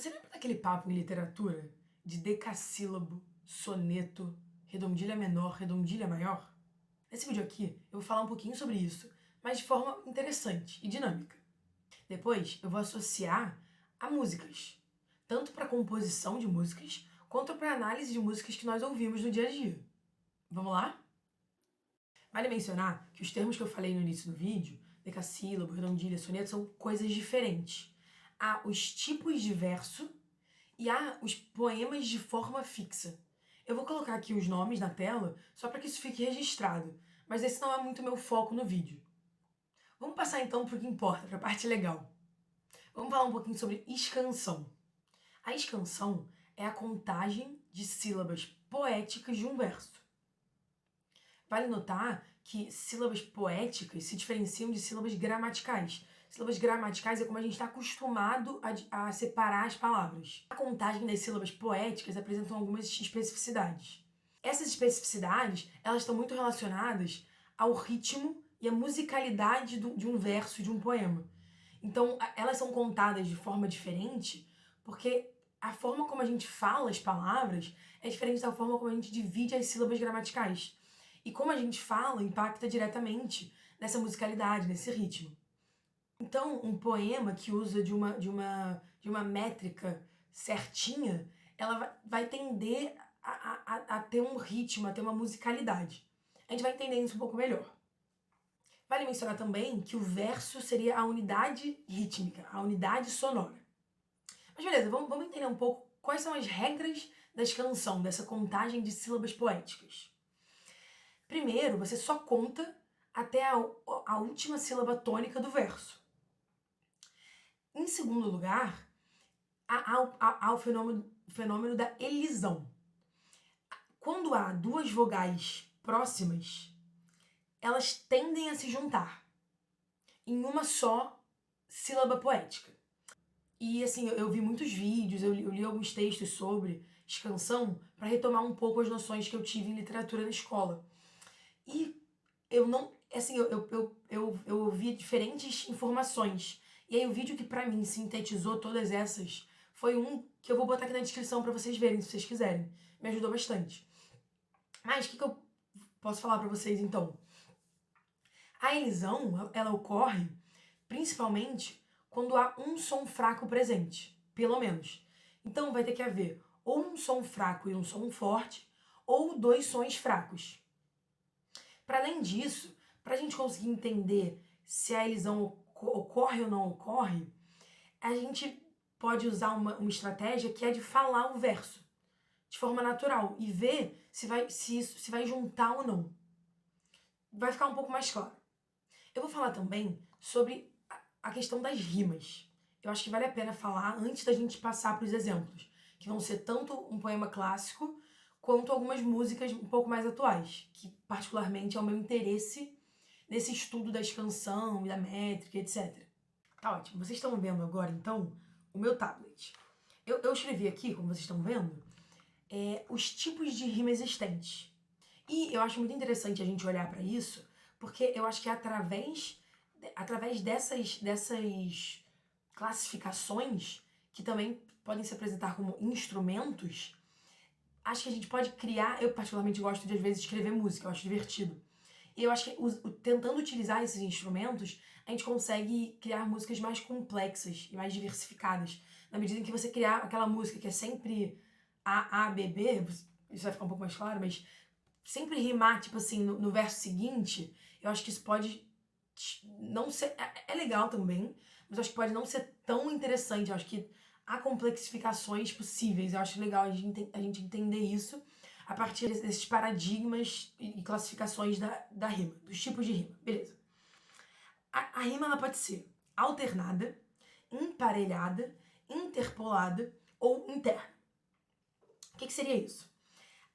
Você lembra daquele papo em literatura de decassílabo, soneto, redondilha menor, redondilha maior? Nesse vídeo aqui eu vou falar um pouquinho sobre isso, mas de forma interessante e dinâmica. Depois eu vou associar a músicas, tanto para composição de músicas, quanto para análise de músicas que nós ouvimos no dia a dia. Vamos lá? Vale mencionar que os termos que eu falei no início do vídeo, decassílabo, redondilha, soneto, são coisas diferentes. Há os tipos de verso e há os poemas de forma fixa. Eu vou colocar aqui os nomes na tela só para que isso fique registrado, mas esse não é muito meu foco no vídeo. Vamos passar então para o que importa, para a parte legal. Vamos falar um pouquinho sobre escansão. A escansão é a contagem de sílabas poéticas de um verso. Vale notar que sílabas poéticas se diferenciam de sílabas gramaticais. Sílabas gramaticais é como a gente está acostumado a separar as palavras. A contagem das sílabas poéticas apresentam algumas especificidades. Essas especificidades, elas estão muito relacionadas ao ritmo e à musicalidade de um verso, de um poema. Então, elas são contadas de forma diferente porque a forma como a gente fala as palavras é diferente da forma como a gente divide as sílabas gramaticais. E como a gente fala impacta diretamente nessa musicalidade, nesse ritmo. Então, um poema que usa de uma métrica certinha, ela vai tender a ter um ritmo, a ter uma musicalidade. A gente vai entender isso um pouco melhor. Vale mencionar também que o verso seria a unidade rítmica, a unidade sonora. Mas beleza, vamos entender um pouco quais são as regras da escansão, dessa contagem de sílabas poéticas. Primeiro, você só conta até a última sílaba tônica do verso. Em segundo lugar, há o fenômeno da elisão. Quando há duas vogais próximas, elas tendem a se juntar em uma só sílaba poética. E assim, eu vi muitos vídeos, eu li alguns textos sobre escansão para retomar um pouco as noções que eu tive em literatura na escola. E eu não, assim, eu ouvi diferentes informações. E aí o vídeo que pra mim sintetizou todas essas foi um que eu vou botar aqui na descrição pra vocês verem, se vocês quiserem. Me ajudou bastante. Mas o que eu posso falar pra vocês então? A elisão, ela ocorre principalmente quando há um som fraco presente, pelo menos. Então vai ter que haver ou um som fraco e um som forte, ou dois sons fracos. Para além disso, para a gente conseguir entender se a elisão ocorre ou não ocorre, a gente pode usar uma estratégia que é de falar o verso de forma natural e ver se vai juntar ou não. Vai ficar um pouco mais claro. Eu vou falar também sobre a questão das rimas. Eu acho que vale a pena falar antes da gente passar para os exemplos, que vão ser tanto um poema clássico quanto algumas músicas um pouco mais atuais, que particularmente é o meu interesse nesse estudo da escansão e da métrica, etc. Tá ótimo. Vocês estão vendo agora, então, o meu tablet. Eu escrevi aqui, como vocês estão vendo, os tipos de rima existentes. E eu acho muito interessante a gente olhar para isso, porque eu acho que é através dessas classificações, que também podem se apresentar como instrumentos, acho que a gente pode criar. Eu particularmente gosto de às vezes escrever música, eu acho divertido. E eu acho que tentando utilizar esses instrumentos, a gente consegue criar músicas mais complexas e mais diversificadas. Na medida em que você criar aquela música que é sempre A, B, B, isso vai ficar um pouco mais claro, mas sempre rimar, tipo assim, no verso seguinte, eu acho que isso pode não ser. É legal também, mas eu acho que pode não ser tão interessante. Eu acho que há complexificações possíveis. Eu acho legal a gente entender isso a partir desses paradigmas e classificações da rima, dos tipos de rima. Beleza. A rima ela pode ser alternada, emparelhada, interpolada ou interna. O que seria isso?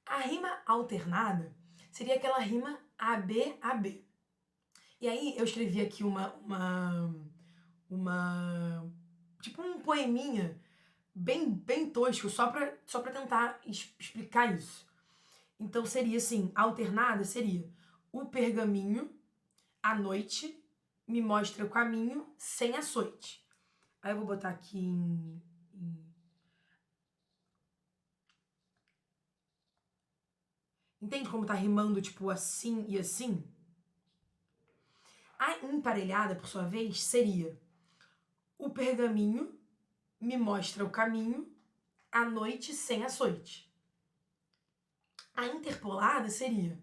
A rima alternada seria aquela rima AB-AB. E aí eu escrevi aqui tipo um poeminha bem tosco, só pra tentar explicar isso. Então seria assim, alternada seria: o pergaminho, à noite, me mostra o caminho sem açoite. Aí eu vou botar aqui Entende como tá rimando, tipo, assim e assim? A emparelhada, por sua vez, seria: o pergaminho me mostra o caminho, a noite sem açoite. A interpolada seria: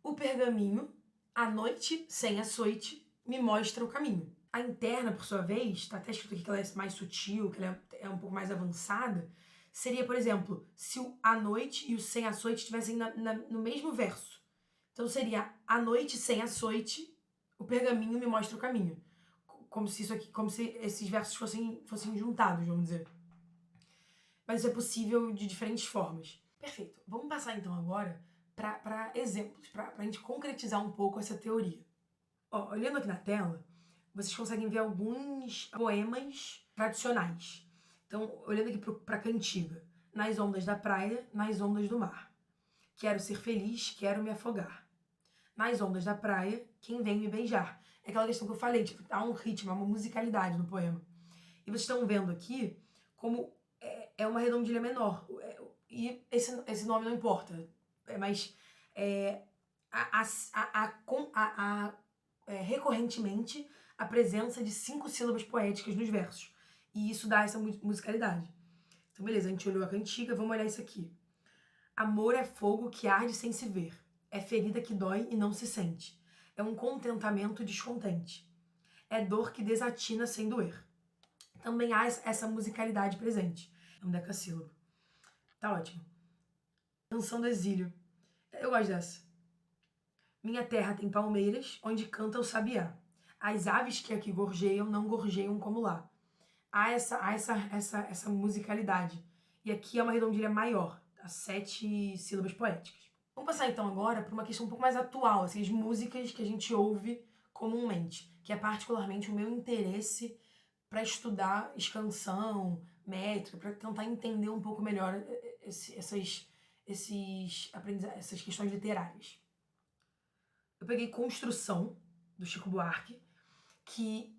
o pergaminho, a noite sem açoite, me mostra o caminho. A interna, por sua vez, está até escrito aqui que ela é mais sutil, que ela é um pouco mais avançada, seria, por exemplo, se o a noite e o sem açoite estivessem no mesmo verso. Então seria: a noite sem açoite, o pergaminho me mostra o caminho. Como se isso aqui, como se esses versos fossem juntados, vamos dizer. Mas isso é possível de diferentes formas. Perfeito. Vamos passar então agora para exemplos, para a gente concretizar um pouco essa teoria. Ó, olhando aqui na tela, vocês conseguem ver alguns poemas tradicionais. Então, olhando aqui para a cantiga: nas ondas da praia, nas ondas do mar. Quero ser feliz, quero me afogar. Nas ondas da praia, quem vem me beijar. É aquela questão que eu falei, tipo, há um ritmo, há uma musicalidade no poema. E vocês estão vendo aqui como é uma redondilha menor. E esse nome não importa. Mas recorrentemente a presença de 5 sílabas poéticas nos versos. E isso dá essa musicalidade. Então, beleza, a gente olhou a cantiga, vamos olhar isso aqui. Amor é fogo que arde sem se ver. É ferida que dói e não se sente. É um contentamento descontente. É dor que desatina sem doer. Também há essa musicalidade presente. É um decassílabo. Tá ótimo. Canção do exílio. Eu gosto dessa. Minha terra tem palmeiras, onde canta o sabiá. As aves que aqui gorjeiam não gorjeiam como lá. Há essa musicalidade. E aqui é uma redondilha maior, as 7 sílabas poéticas. Vamos passar então agora para uma questão um pouco mais atual, assim, as músicas que a gente ouve comumente, que é particularmente o meu interesse para estudar escansão, métrica, para tentar entender um pouco melhor essas questões literárias. Eu peguei Construção, do Chico Buarque, que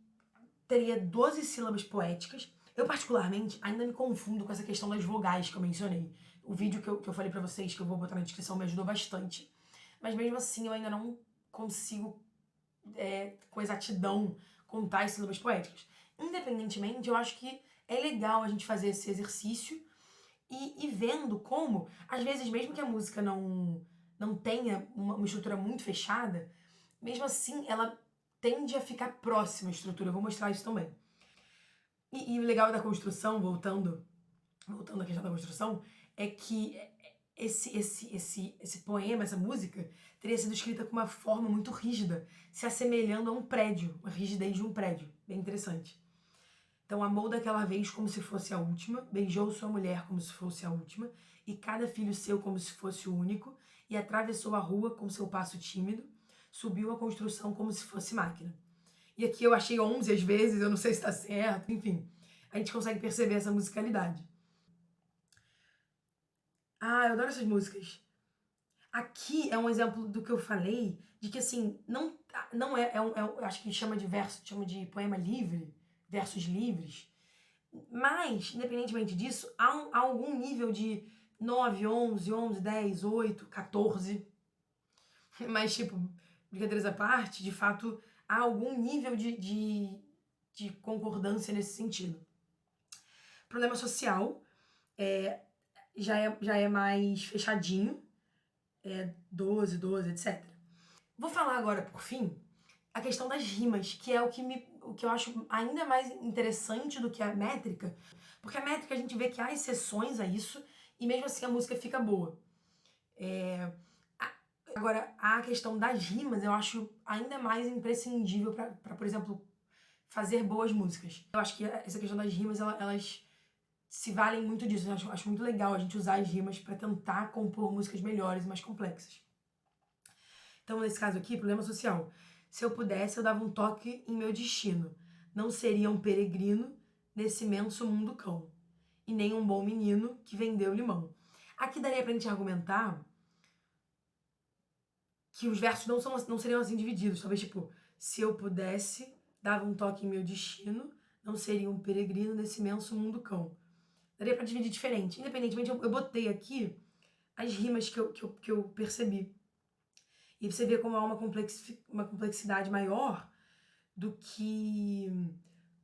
teria 12 sílabas poéticas. Eu, particularmente, ainda me confundo com essa questão das vogais que eu mencionei. O vídeo que eu falei pra vocês, que eu vou botar na descrição, me ajudou bastante. Mas mesmo assim, eu ainda não consigo, com exatidão, contar as sílabas poéticas. Independentemente, eu acho que é legal a gente fazer esse exercício e vendo como, às vezes, mesmo que a música não tenha uma estrutura muito fechada, mesmo assim, ela tende a ficar próxima à estrutura. Eu vou mostrar isso também. E o legal da construção, voltando à questão da construção, é que esse poema, essa música, teria sido escrita com uma forma muito rígida, se assemelhando a um prédio, a rigidez de um prédio. Bem interessante. Então, amou daquela vez como se fosse a última, beijou sua mulher como se fosse a última, e cada filho seu como se fosse o único, e atravessou a rua com seu passo tímido, subiu a construção como se fosse máquina. E aqui eu achei 11 às vezes, eu não sei se tá certo, enfim. A gente consegue perceber essa musicalidade. Ah, eu adoro essas músicas. Aqui é um exemplo do que eu falei, de que assim, não eu acho que chama de poema livre, versos livres, mas, independentemente disso, há algum nível de 9, 11, 10, 8, 14, mas tipo, brincadeiras à parte, de fato, há algum nível de concordância nesse sentido. Problema social já é mais fechadinho, 12, 12, etc. Vou falar agora, por fim, a questão das rimas, que é o que eu acho ainda mais interessante do que a métrica, porque a métrica a gente vê que há exceções a isso, e mesmo assim a música fica boa. Agora, a questão das rimas eu acho ainda mais imprescindível para, por exemplo, fazer boas músicas. Eu acho que essa questão das rimas, elas se valem muito disso. Eu acho muito legal a gente usar as rimas para tentar compor músicas melhores e mais complexas. Então, nesse caso aqui, problema social. Se eu pudesse, eu dava um toque em meu destino. Não seria um peregrino nesse imenso mundo cão. E nem um bom menino que vendeu limão. Aqui daria pra gente argumentar que os versos não seriam assim divididos. Talvez, tipo, se eu pudesse, dava um toque em meu destino, não seria um peregrino nesse imenso mundo cão. Daria pra dividir diferente. Independentemente, eu botei aqui as rimas que eu percebi. E você vê como há uma complexidade maior do que,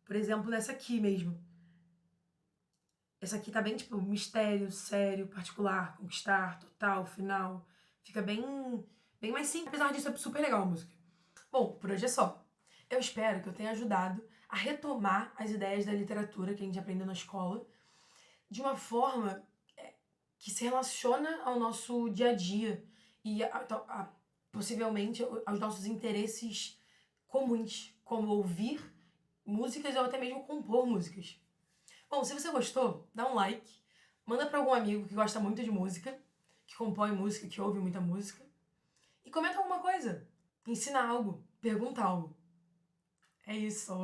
por exemplo, nessa aqui mesmo. Essa aqui tá bem, tipo, mistério, sério, particular, conquistar, total, final. Fica bem mais simples. Apesar disso, é super legal a música. Bom, por hoje é só. Eu espero que eu tenha ajudado a retomar as ideias da literatura que a gente aprendeu na escola de uma forma que se relaciona ao nosso dia a dia e possivelmente aos nossos interesses comuns, como ouvir músicas ou até mesmo compor músicas. Bom, se você gostou, dá um like, manda para algum amigo que gosta muito de música, que compõe música, que ouve muita música, e comenta alguma coisa, ensina algo, pergunta algo. É isso.